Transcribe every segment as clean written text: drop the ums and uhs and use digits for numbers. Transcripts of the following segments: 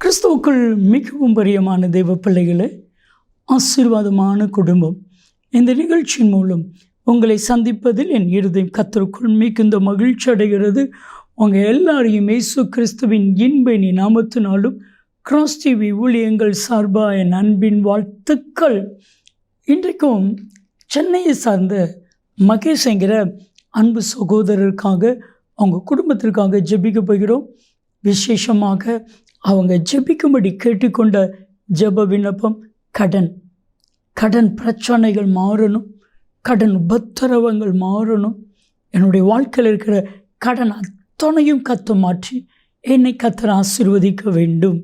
கிறிஸ்துவுக்குள் மிகவும் பிரியமான தெய்வ பிள்ளைகளே, ஆசீர்வாதமான குடும்பம். இந்த நிகழ்ச்சியின் மூலம் உங்களை சந்திப்பதில் என் இருதயம் கர்த்தருக்குள் மிகுந்த மகிழ்ச்சி அடைகிறது. உங்கள் எல்லாரையும் இயேசு கிறிஸ்துவின் இன்ப நாமத்தினாலும் கிராஸ் டிவி ஊழியங்கள் சார்பாக என் அன்பின் வாழ்த்துக்கள். இன்றைக்கும் சென்னையை சார்ந்த மகேஷ் என்கிற அன்பு சகோதரருக்காக, அவங்க குடும்பத்திற்காக ஜெபிக்க போகிறோம். விசேஷமாக அவங்க ஜெபிக்கும்படி கேட்டுக்கொண்ட ஜெப விண்ணப்பம், கடன் பிரச்சனைகள் மாறணும், கடன் உபத்திரவங்கள் மாறணும். என்னுடைய வாழ்க்கையில் இருக்கிற கடன் அத்தனையும் கத்த மாற்றி என்னை கத்தர் ஆசீர்வதிக்க வேண்டும்.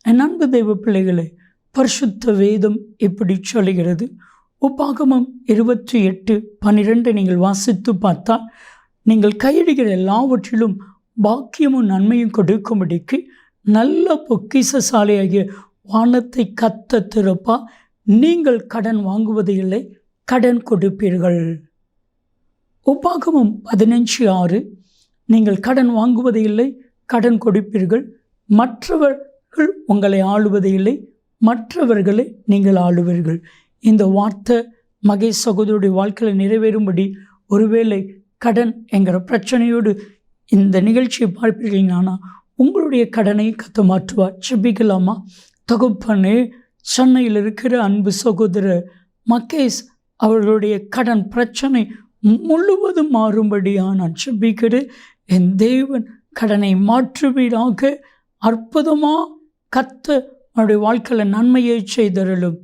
என் அன்பு தெய்வ பிள்ளைகளே, பரிசுத்த வேதம் இப்படி சொல்லுகிறது. உபாகமம் 28:12 நீங்கள் வாசித்து பார்த்தால், நீங்கள் கையிடுகிற எல்லாவற்றிலும் பாக்கியமும் நன்மையும் கொடுக்கும்படிக்கு நல்ல பொக்கிஷசாலியாகிய வானத்தை கத்த திறப்பா, நீங்கள் கடன் வாங்குவது இல்லை, கடன் கொடுப்பீர்கள். உபாகமம் 15:6 நீங்கள் கடன் வாங்குவது இல்லை, கடன் கொடுப்பீர்கள். மற்றவர்கள் உங்களை ஆளுவது இல்லை, மற்றவர்களை நீங்கள் ஆளுவீர்கள். இந்த வார்த்தை மகேஷ் சகோதரருடைய வாழ்க்கையில் நிறைவேறும்படி, ஒருவேளை கடன் என்கிற பிரச்சனையோடு இந்த நிகழ்ச்சியை பார்ப்பீர்களானா உங்களுடைய கடனை கத்த மாற்றுவார். ஜெபிக்கலாமா? தகப்பனே, சென்னையில் இருக்கிற அன்பு சகோதரர் மகேஷ் அவர்களுடைய கடன் பிரச்சனை முழுவதும் மாறும்படியாக நான் ஜெபிக்கிறேன். என் தேவன் கடனை மாற்றுவீராக. அற்புதமாக கத்த அவருடைய வாழ்க்கையில் நன்மையை செய்தருளும்.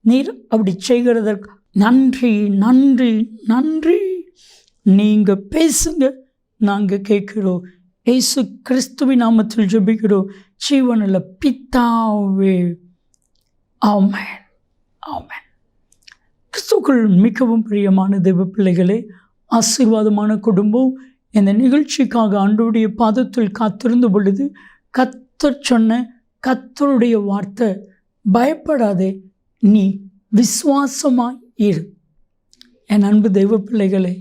நீர் அப்படி செய்கிறதற்கு நன்றி நன்றி நன்றி. நீங்கள் பேசுங்க, நாங்கள் கேட்கிறோம். இயேசு கிறிஸ்துவின் நாமத்தில் ஜெபிக்கிறோம் ஜீவனுள்ள பிதாவே, ஆமென் ஆமென். கிறிஸ்துவுக்குள் மிகவும் பிரியமான தெய்வ பிள்ளைகளே, ஆசீர்வாதமான குடும்பம். இந்த நிகழ்ச்சிக்காக ஆண்டவருடைய பாதத்தில் காத்திருந்த பொழுது கர்த்தர் சொன்ன கர்த்தருடைய வார்த்தை, பயப்படாதே, நீ விசுவாசமாய் இரு. என் அன்பு தெய்வ பிள்ளைகளே,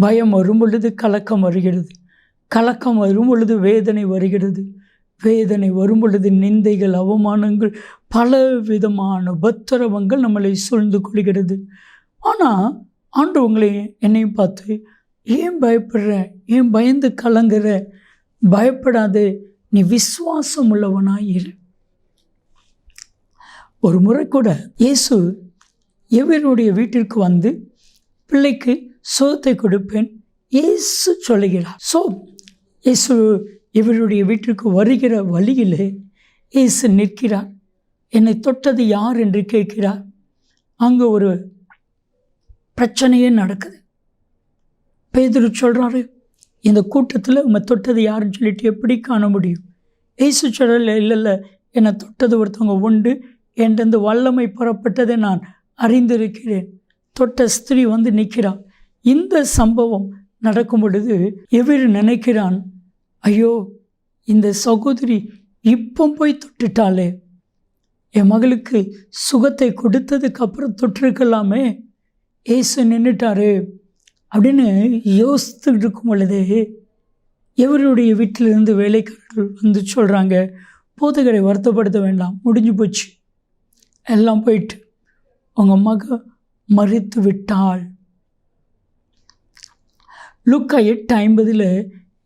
பயம் வரும் பொழுது கலக்கம் வருகிறது, கலக்கம் வரும் பொழுது வேதனை வருகிறது, வேதனை வரும் பொழுது நிந்தைகள், அவமானங்கள், பல விதமான உபத்திரவங்கள் நம்மளை சூழ்ந்து கொள்கிறது. ஆனால் ஆண்டு உங்களை என்னையும் பார்த்து, ஏன் பயப்படுற, ஏன் பயந்து கலங்குற? பயப்படாதே, நீ விசுவாசம் உள்ளவனாயிரு. ஒரு முறை கூட இயேசு எவருடைய வீட்டிற்கு வந்து பிள்ளைக்கு சோத்தை கொடுப்பேன் இயேசு சொல்லுகிறார். இயேசு இவருடைய வீட்டிற்கு வருகிற வழியிலே இயேசு நிற்கிறார். என்னை தொட்டது யார் என்று கேட்கிறார். அங்கே ஒரு பிரச்சனையே நடக்குது. பேதுரு சொல்கிறாரு, இந்த கூட்டத்தில் உங்க தொட்டது யாருன்னு சொல்லிட்டு எப்படி காண முடியும்? இயேசு சொல்லல, இல்லை, என்னை தொட்டது ஒருத்தவங்க உண்டு, என்றது வல்லமை புறப்பட்டதை நான் அறிந்திருக்கிறேன். தொட்ட ஸ்திரீ வந்து நிற்கிறான். இந்த சம்பவம் நடக்கும் பொழுது எவர் நினைக்கிறான், ஐயோ, இந்த சகோதரி இப்போ போய் தொட்டுட்டாலே, என் மகளுக்கு சுகத்தை கொடுத்ததுக்கு அப்புறம் தொட்டிருக்கலாமே, ஏசு நின்றுட்டாரு அப்படின்னு யோசித்துக்கிட்டு இருக்கும் பொழுதே எவருடைய வீட்டிலிருந்து வேலைக்காரர்கள் வந்து சொல்கிறாங்க, போதகரை வருத்தப்படுத்த வேண்டாம், முடிஞ்சு போச்சு, எல்லாம் போயிட்டு, உங்கள் மக மரித்து விட்டாள். லூக்கா 8:50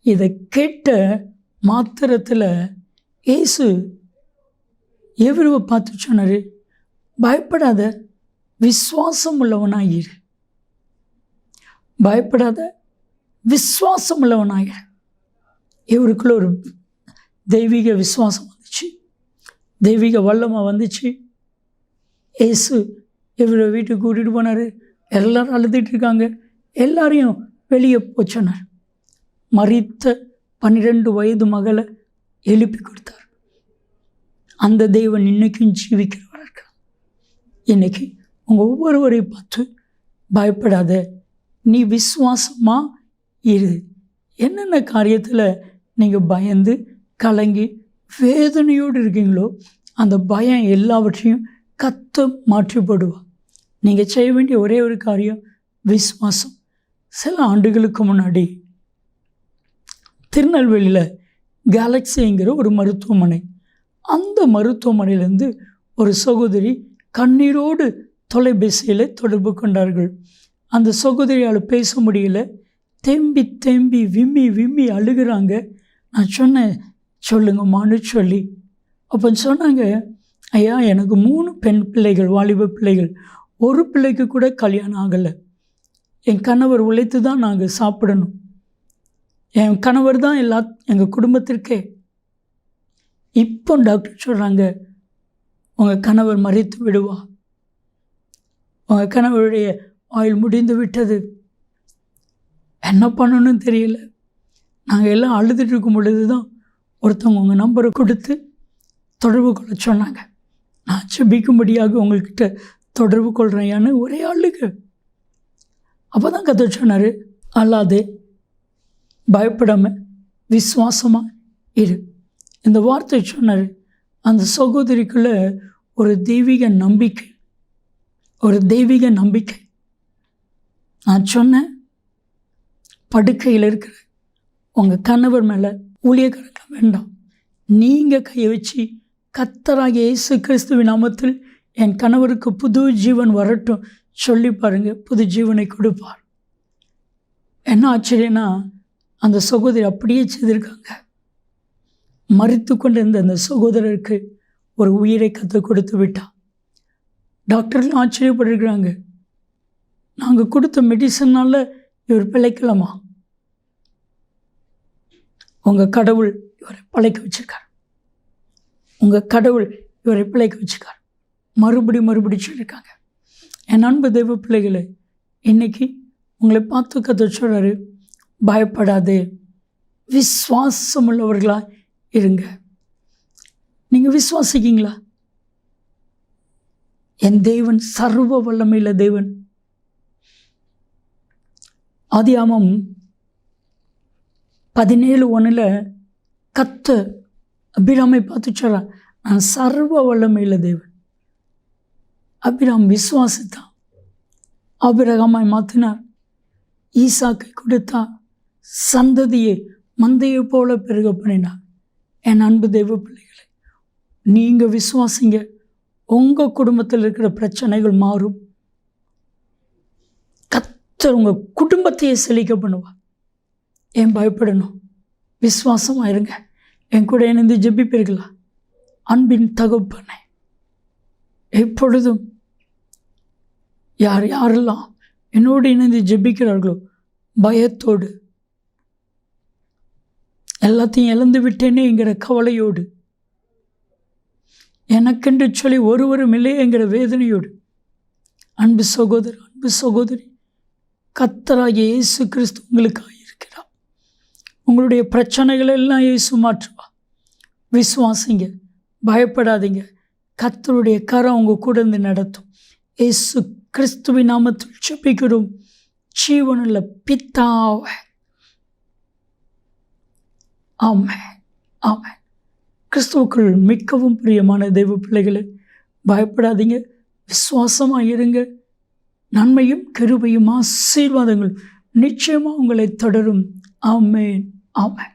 இதை கேட்ட மாத்திரத்தில் இயேசு எவருவை பார்த்து சொன்னார், பயப்படாத, விசுவாசம் உள்ளவனாயிரு. பயப்படாத, விசுவாசம் உள்ளவனாயிரு. இவருக்குள்ள ஒரு தெய்வீக விசுவாசம் வந்துச்சு, தெய்வீக வல்லமை வந்துச்சு. இயேசு இவரை வீட்டுக்கு கூட்டிகிட்டு போனார். எல்லோரும் அழுதுட்டு இருக்காங்க. எல்லாரையும் வெளியே போச்சனார். மரித்த 12 வயது மகளை எழுப்பி கொடுத்தார். அந்த தெய்வன் இன்னைக்கும் ஜீவிக்கிறவராக இருக்கார். இன்னைக்கு உங்கள் ஒவ்வொருவரையும் பார்த்து, பயப்படாத, நீ விசுவாசமாக இரு. என்னென்ன காரியத்தில் நீங்கள் பயந்து கலங்கி வேதனையோடு இருக்கீங்களோ, அந்த பயம் எல்லாவற்றையும் கத்த மாற்றிப்படுவா. நீங்கள் செய்ய வேண்டிய ஒரே ஒரு காரியம் விசுவாசம். சில ஆண்டுகளுக்கு முன்னாடி திருநெல்வேலியில் கேலக்ஸிங்கிற ஒரு மருத்துவமனை, அந்த மருத்துவமனையிலேருந்து ஒரு சகோதரி கண்ணீரோடு தொலைபேசியில் தொடர்பு கொண்டார்கள். அந்த சகோதரியால் பேச முடியல, தேம்பி தேம்பி விம்மி விம்மி அழுகிறாங்க. நான் சொன்னேன், சொல்லுங்கம்மான்னு சொல்லி. அப்போ சொன்னாங்க, ஐயா எனக்கு 3 பெண் பிள்ளைகள், வாலிப பிள்ளைகள். ஒரு பிள்ளைக்கு கூட கல்யாணம் ஆகலை. என் கணவர் உழைத்து தான் நாங்கள் சாப்பிடணும். என் கணவர் தான் எங்கள் குடும்பத்திற்கே. இப்போ டாக்டர் சொல்கிறாங்க, உங்கள் கணவர் மரித்து விடுவா, உங்கள் கணவருடைய ஆயுள் முடிந்து விட்டது. என்ன பண்ணணும்னு தெரியல. நாங்கள் எல்லாம் அழுதுட்டு இருக்கும் பொழுது தான் ஒருத்தவங்க உங்கள் நம்பரை கொடுத்து தொடர்பு கொள்ள சொன்னாங்க. நான் ஜெபிக்கும்படியாக உங்கள்கிட்ட தொடர்பு கொள்கிறேன்னு ஒரே அழுகு. அப்போ தான் கர்த்தர் சொன்னார், அல்லாதே, பயப்படாமல் விசுவாசமாக இரு. இந்த வார்த்தை சொன்னார். அந்த சகோதரிக்குள்ளே ஒரு தெய்வீக நம்பிக்கை, ஒரு தெய்வீக நம்பிக்கை. நான் சொன்னேன், படுக்கையில் இருக்கிற உங்கள் கணவர் மேலே ஊழியக்காரர்கள் வேண்டாம், நீங்கள் கையை வச்சு கர்த்தராகிய இயேசு கிறிஸ்துவின் நாமத்தில் என் கணவருக்கு புது ஜீவன் வரட்டும் சொல்லி பாருங்கள், புது ஜீவனை கொடுப்பார். என்ன ஆச்சரியன்னா, அந்த சகோதரி அப்படியே செய்திருக்காங்க. மரித்து கொண்டிருந்த அந்த சகோதரருக்கு ஒரு உயிரை கற்றுக் கொடுத்து விட்டார். டாக்டர்லாம் ஆச்சரியப்பட்டிருக்கிறாங்க, நாங்கள் கொடுத்த மெடிசனால் இவர் பிழைக்கலாமா? உங்கள் கடவுள் இவரை பிழைக்க வச்சுருக்கார், உங்கள் கடவுள் இவரை பிழைக்க வச்சுருக்கார். மறுபடி சொல்லியிருக்காங்க. என் அன்பு தெய்வ பிள்ளைகளே, இன்றைக்கி உங்களை பார்த்து கர்த்தர் சொல்கிறாரு, பயப்படாதே, விசுவாசம் உள்ளவர்களாக இருங்க. நீங்கள் விசுவாசிக்கீங்களா? என் தேவன் சர்வ வல்லமையுள்ள தேவன். ஆதியாகமம் 17:1 கர்த்தர் அபிராமை பார்த்து சொல்கிறார், நான் சர்வ வல்லமையுள்ள தேவன். அபிராம் விசுவாசித்தான், ஆபிரகாமாய் மாற்றினார், ஈசாக்கை கொடுத்தார், சந்ததியை மந்தையை போல பெருக பண்ணினார். என் அன்பு தெய்வ பிள்ளைகளை, நீங்கள் விசுவாசிங்க, உங்கள் குடும்பத்தில் இருக்கிற பிரச்சனைகள் மாறும். கர்த்தர் உங்கள் குடும்பத்தையே செழிக்க பண்ணுவார். ஏன் பயப்படணும்? விசுவாசமாக இருங்க. என் கூட இணைந்து ஜெபிப்பீர்களா? அன்பின் தகப்பனே, எப்பொழுதும் யாரெல்லாம் என்னோடு இணைந்து ஜெபிக்கிறார்களோ, பயத்தோடு, எல்லாத்தையும் இழந்து விட்டேனேங்கிற கவலையோடு, எனக்கென்று சொல்லி ஒருவரும் இல்லையேங்கிற வேதனையோடு, அன்பு சகோதரர், அன்பு சகோதரி, கர்த்தராகிய இயேசு கிறிஸ்து உங்களுக்காக இருக்கிறார். உங்களுடைய பிரச்சனைகளை எல்லாம் இயேசு மாற்றுவா. விசுவாசிங்க, பயப்படாதீங்க. கர்த்தருடைய கரம் உங்கள் கூட இருந்து நடத்தும். இயேசு கிறிஸ்துவின் நாமத்தில் ஜெபிக்கிறோம் ஜீவனுள்ள பிதாவே, ஆமென், ஆமென். கிறிஸ்துவுக்குள் மிகவும் பிரியமான தெய்வ பிள்ளைகளை, பயப்படாதீங்க, விசுவாசமாக இருங்க. நன்மையும் கிருபையும் ஆசீர்வாதங்களும் நிச்சயமாக உங்களை தொடரும். ஆமென், ஆமென்.